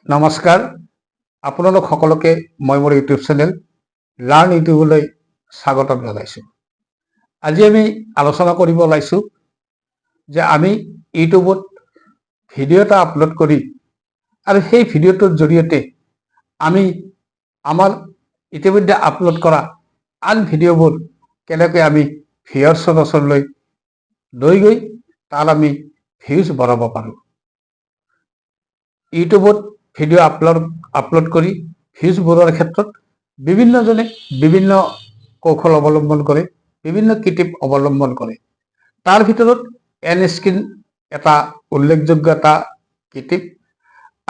নমস্কাৰ, আপোনালোক সকলোকে মই মোৰ ইউটিউব চেনেল লাৰ্ণ ইউটিউবলৈ স্বাগতম জনাইছোঁ। আজি আমি আলোচনা কৰিব ওলাইছোঁ যে আমি ইউটিউবত ভিডিঅ' এটা আপলোড কৰি আৰু সেই ভিডিঅ'টোৰ জৰিয়তে আমি আমাৰ ইতিমধ্যে আপলোড কৰা আন ভিডিঅ'বোৰ কেনেকৈ আমি ভিউৱাৰ্ছৰ ওচৰলৈ লৈ গৈ তাত আমি ভিউজ বঢ়াব পাৰোঁ। ইউটিউবত ভিডিঅ' আপলোড কৰি ভিউজ বঢ়োৱাৰ ক্ষেত্ৰত বিভিন্নজনে বিভিন্ন কৌশল অৱলম্বন কৰে, বিভিন্ন কৃত্ৰিম অৱলম্বন কৰে। তাৰ ভিতৰত এনস্ক্ৰীন এটা উল্লেখযোগ্য এটা কৃত্ৰিম,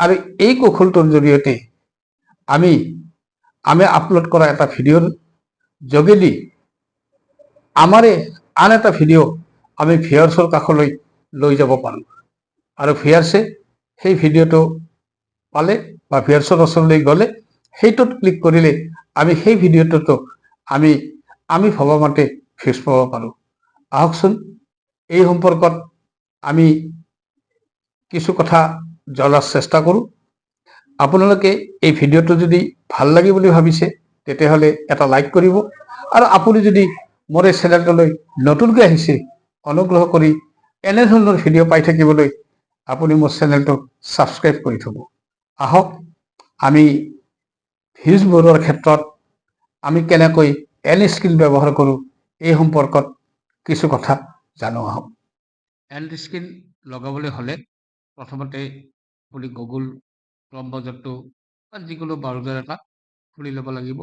আৰু এই কৌশলটোৰ জৰিয়তে আমি আপলোড কৰা এটা ভিডিঅ'ৰ যোগেদি আমাৰে আন এটা ভিডিঅ' আমি ভিউৱাৰ্ছৰ কাষলৈ লৈ যাব পাৰোঁ, আৰু ভিউৱাৰ্ছে সেই ভিডিঅ'টো পালে বা ভিউৱাৰ্ছৰ ওচৰলৈ গ'লে সেইটোত ক্লিক কৰিলে আমি সেই ভিডিঅ'টোতো আমি ভবামতে ভিউজ পাব পাৰোঁ। আহকচোন এই সম্পৰ্কত আমি কিছু কথা জনাৰ চেষ্টা কৰোঁ। আপোনালোকে এই ভিডিঅ'টো যদি ভাল লাগে বুলি ভাবিছে তেতিয়াহ'লে এটা লাইক কৰিব, আৰু আপুনি যদি মোৰ এই চেনেলটোলৈ নতুনকৈ আহিছে অনুগ্ৰহ কৰি এনেধৰণৰ ভিডিঅ' পাই থাকিবলৈ আপুনি মোৰ চেনেলটো ছাবস্ক্ৰাইব কৰি থ'ব। আহক আমি ভিউজ বঢ়োৱাৰ ক্ষেত্ৰত আমি কেনেকৈ এনস্ক্ৰীন ব্যৱহাৰ কৰোঁ এই সম্পৰ্কত কিছু কথা জানো। আহক। এনস্ক্ৰীন লগাবলৈ হ'লে প্ৰথমতে আপুনি গুগল ক্ৰম ব্ৰাউজাৰটো বা যিকোনো ব্ৰাউজাৰ এটা খুলি ল'ব লাগিব।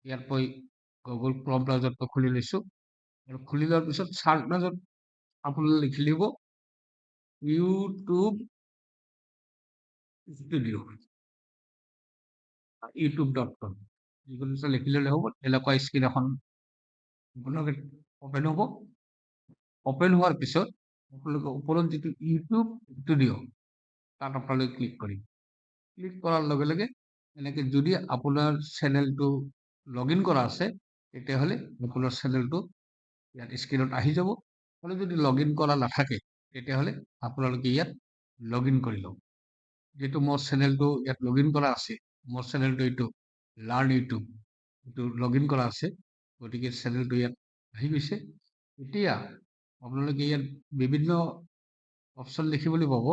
ইয়াত মই গুগল ক্ৰম ব্ৰাউজাৰটো খুলি লৈছোঁ, আৰু খুলি লোৱাৰ পিছত চাৰ্চ বাৰত আপুনি লিখি দিব ইউটিউব ষ্টুডিঅ' youtube.com, যিকোনো এটা লিখি ল'লে হ'ব। এনেকুৱা স্ক্ৰীন এখন আপোনালোকে অ'পেন হ'ব। অ'পেন হোৱাৰ পিছত আপোনালোকে ওপৰত যিটো ইউটিউব ষ্টুডিঅ' তাত আপোনালোকে ক্লিক কৰিম। ক্লিক কৰাৰ লগে লগে এনেকৈ যদি আপোনাৰ চেনেলটো লগ ইন কৰা আছে তেতিয়াহ'লে আপোনাৰ চেনেলটো ইয়াত স্ক্ৰীনত আহি যাব, আৰু যদি লগ ইন কৰা নাথাকে তেতিয়াহ'লে আপোনালোকে ইয়াত লগ ইন কৰি লওক। যিটো মোৰ চেনেলটো ইয়াত লগ ইন কৰা আছে, মোৰ চেনেলটো এইটো লাৰ্ণ ইউটিউব, এইটো লগ ইন কৰা আছে, গতিকে চেনেলটো ইয়াত আহি গৈছে। এতিয়া আপোনালোকে ইয়াত বিভিন্ন অপশ্যন দেখিবলৈ পাব।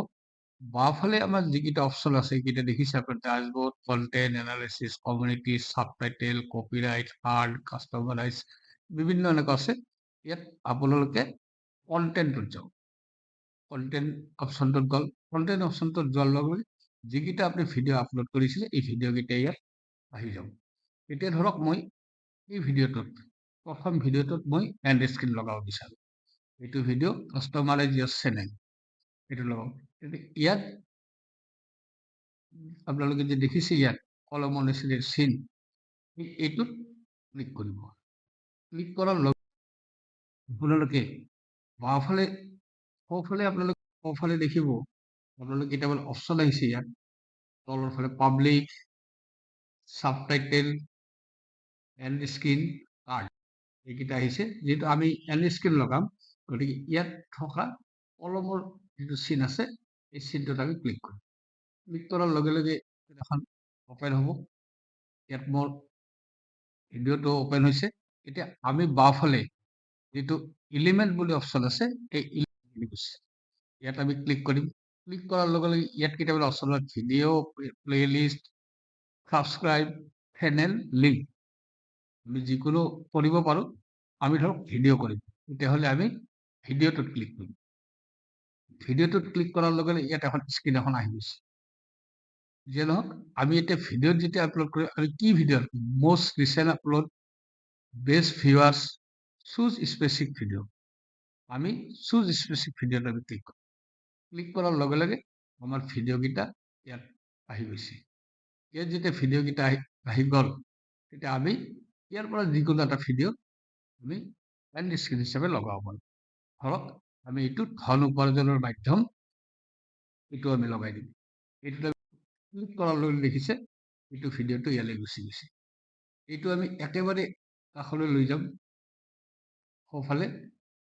বাওঁফালে আমাৰ যিকেইটা অপশ্যন আছে সেইকেইটা দেখিছে আপোনাৰ dashboard, content analysis, community, subtitle, copyright, art, customise, বিভিন্ন এনেকুৱা আছে। ইয়াত আপোনালোকে কণ্টেণ্টত যাওক। কণ্টেণ্ট অপশ্যনটোত গ'ল, কণ্টেণ্ট অপশ্যনটোত যোৱাৰ লগে লগে যিকেইটা আপুনি ভিডিঅ' আপলোড কৰিছিলে এই ভিডিঅ'কেইটা ইয়াত আহি যাব। এতিয়া ধৰক মই এই ভিডিঅ'টোত প্ৰথম ভিডিঅ'টোত মই এণ্ড স্ক্ৰীন লগাব বিচাৰোঁ। এইটো ভিডিঅ' কাষ্টমাৰাইজ ইয়ৰ চেনেল, এইটো লগাম। ইয়াত আপোনালোকে যে দেখিছে ইয়াত কলমৰ নিচিনা চিন, এইটোত ক্লিক কৰিব। ক্লিক কৰাৰ লগে আপোনালোকে বাওঁফালে সোঁফালে আপোনালোকে সোঁফালে দেখিব আপোনালোকে কেইটামান অপশ্যন আহিছে। ইয়াত তলৰ ফালে public, subtitle, and screen, card, এইকেইটা আহিছে। যিহেতু আমি এণ্ড স্ক্ৰীন লগাম গতিকে ইয়াত থকা কলমৰ যিটো চিন আছে এই চিনটোত আমি ক্লিক কৰিম। ক্লিক কৰাৰ লগে লগে এখন অ'পেন হ'ব। ইয়াত মোৰ ভিডিঅ'টো অ'পেন হৈছে। এতিয়া আমি বাওঁফালে যিটো এলিমেণ্ট বুলি অপশ্যন আছে এই ইয়াত আমি ক্লিক কৰিম। ক্লিক কৰাৰ লগে লগে ইয়াত কেইটামান অপশ্যন আছে, video', playlist, subscribe, channel, link. আমি যিকোনো কৰিব পাৰোঁ। আমি ধৰক ভিডিঅ' কৰিম, তেতিয়াহ'লে আমি ভিডিঅ'টোত ক্লিক কৰিম। ভিডিঅ'টোত ক্লিক কৰাৰ লগে লগে ইয়াত এখন স্ক্ৰীন এখন আহি গৈছে। যিয়ে নহওক আমি এতিয়া ভিডিঅ'ত যেতিয়া আপলোড কৰিম, আমি কি video' most recent upload, best viewers, choose specific video'. আমি চুজ স্পেচিফিক ভিডিঅ'ত আমি ক্লিক কৰিম। ক্লিক কৰাৰ লগে লগে আমাৰ ভিডিঅ'কেইটা ইয়াত আহি গৈছে। ইয়াত যেতিয়া ভিডিঅ'কেইটা আহি গ'ল তেতিয়া আমি ইয়াৰ পৰা যিকোনো এটা ভিডিঅ' আমি এণ্ড স্ক্ৰীন হিচাপে লগাব পাৰোঁ। ধৰক আমি এইটো ধন উপাৰ্জনৰ মাধ্যম, এইটো আমি লগাই দিম। এইটোত ক্লিক কৰাৰ লগে দেখিছে এইটো ভিডিঅ'টো ইয়ালৈ গুচি গৈছে। এইটো আমি একেবাৰে কাষলৈ লৈ যাম সোঁফালে,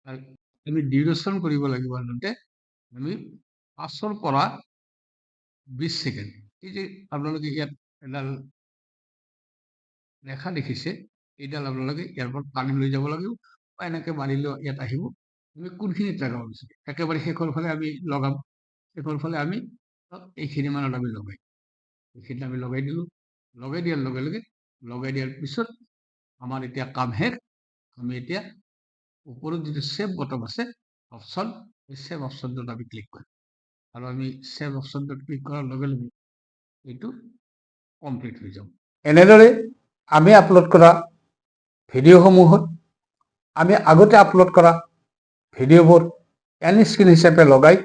আৰু আমি ডিউৰেশ্যন কৰিব লাগিব। সাধাৰণতে আমি 5 পৰা 20 ছেকেণ্ড এই যে আপোনালোকে ইয়াত এডাল ৰেখা দেখিছে, এইডাল আপোনালোকে ইয়াৰ পৰা টানি লৈ যাব লাগিব বা এনেকে মাৰি লৈ ইয়াত আহিব। আমি কোনখিনিত লগাব বিচাৰো, একেবাৰে শেষৰ ফালে আমি লগাম, শেষৰ ফালে আমি এইখিনি মানত আমি লগাই এইখিনি আমি লগাই দিলোঁ। লগাই দিয়াৰ লগে লগে লগাই দিয়াৰ পিছত আমাৰ এতিয়া কাম শেষ। আমি এতিয়া ওপৰত যিটো ছেভ বটন আছে অপশ্যন, এই ছেভ অপশ্যনটোত আমি ক্লিক কৰিম আৰু আমি ছেভ অপশ্যনটোত ক্লিক কৰাৰ লগে লগে এইটো কমপ্লিট হৈ যাব। এনেদৰে আমি আপলোড কৰা ভিডিঅ'সমূহত আমি আগতে আপলোড কৰা ভিডিঅ'বোৰ এণ্ড স্ক্ৰীন হিচাপে লগাই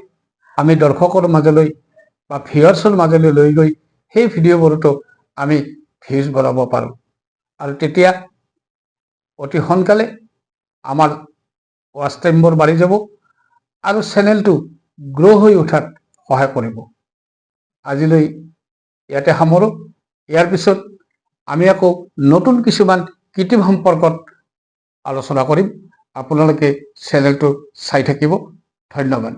আমি দৰ্শকৰ মাজলৈ বা ভিউৱাৰ্ছৰ মাজলৈ লৈ গৈ সেই ভিডিঅ'বোৰতো আমি ভিউজ বঢ়াব পাৰোঁ আৰু তেতিয়া অতি সোনকালে আমাৰ ৱাচ টাইমবোৰ বাঢ়ি যাব আৰু চেনেলটো গ্ৰ' হৈ উঠাত সহায় কৰিব। আজিলৈ ইয়াতে সামৰোঁ। ইয়াৰ পিছত আমি আকৌ নতুন কিছুমান কৃত্ৰিম সম্পৰ্কত আলোচনা কৰিম। আপোনালোকে চেনেলটো চাই থাকিব। ধন্যবাদ।